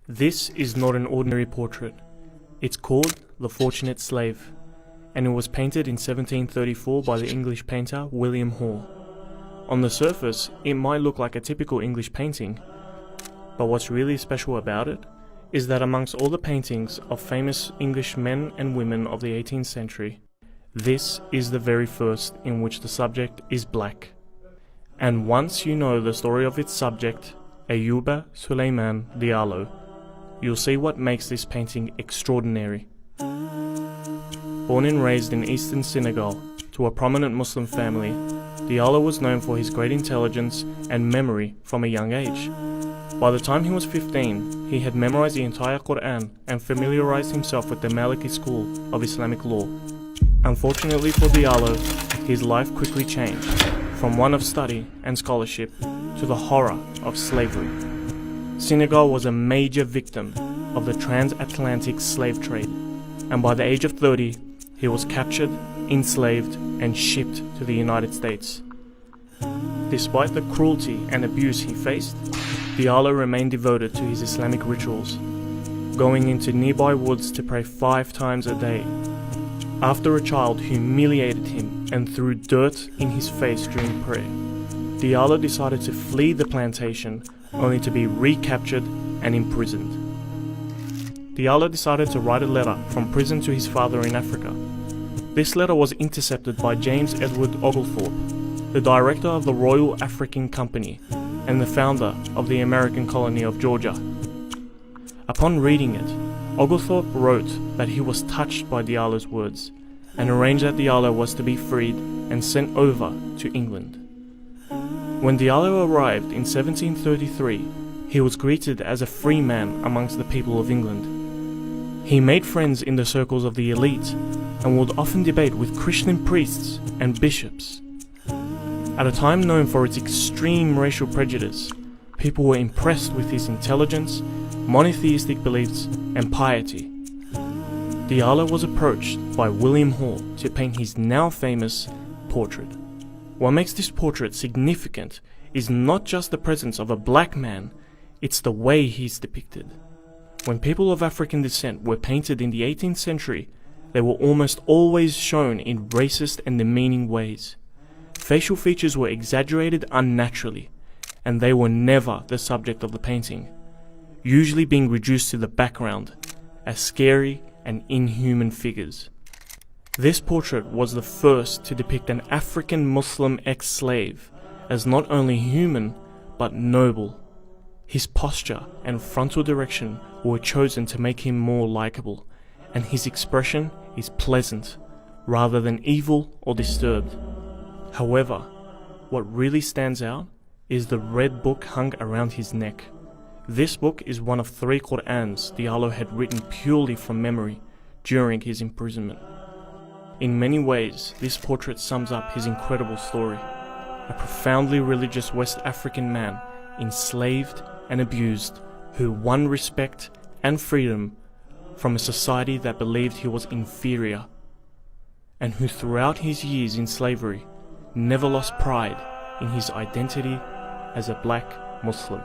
This is not an ordinary portrait. It's called The Fortunate Slave, and it was painted in 1734 by the English painter William Hall. On the surface, it might look like a typical English painting, but what's really special about it is that amongst all the paintings of famous English men and women of the 18th century, this is the very first in which the subject is black. And once you know the story of its subject, Ayuba Suleiman Diallo, you'll see what makes this painting extraordinary. Born and raised in eastern Senegal to a prominent Muslim family, Diallo was known for his great intelligence and memory from a young age. By the time he was 15, he had memorized the entire Quran and familiarized himself with the Maliki school of Islamic law. Unfortunately for Diallo, his life quickly changed from one of study and scholarship to the horror of slavery. Senegal was a major victim of the transatlantic slave trade, and by the age of 30, he was captured, enslaved, and shipped to the United States. Despite the cruelty and abuse he faced, Diallo remained devoted to his Islamic rituals, going into nearby woods to pray 5 times a day. After a child humiliated him and threw dirt in his face during prayer, Diallo decided to flee the plantation only to be recaptured and imprisoned. Diallo decided to write a letter from prison to his father in Africa. This letter was intercepted by James Edward Oglethorpe, the director of the Royal African Company and the founder of the American colony of Georgia. Upon reading it, Oglethorpe wrote that he was touched by Diallo's words and arranged that Diallo was to be freed and sent over to England. When Diallo arrived in 1733, he was greeted as a free man amongst the people of England. He made friends in the circles of the elite and would often debate with Christian priests and bishops. At a time known for its extreme racial prejudice, people were impressed with his intelligence, monotheistic beliefs, and piety. Diallo was approached by William Hall to paint his now famous portrait. What makes this portrait significant is not just the presence of a black man, it's the way he's depicted. When people of African descent were painted in the 18th century, they were almost always shown in racist and demeaning ways. Facial features were exaggerated unnaturally, and they were never the subject of the painting, usually being reduced to the background as scary and inhuman figures. This portrait was the first to depict an African Muslim ex-slave as not only human, but noble. His posture and frontal direction were chosen to make him more likable, and his expression is pleasant, rather than evil or disturbed. However, what really stands out is the red book hung around his neck. This book is one of 3 Qur'ans Diallo had written purely from memory during his imprisonment. In many ways, this portrait sums up his incredible story. A profoundly religious West African man, enslaved and abused, who won respect and freedom from a society that believed he was inferior, and who throughout his years in slavery never lost pride in his identity as a black Muslim.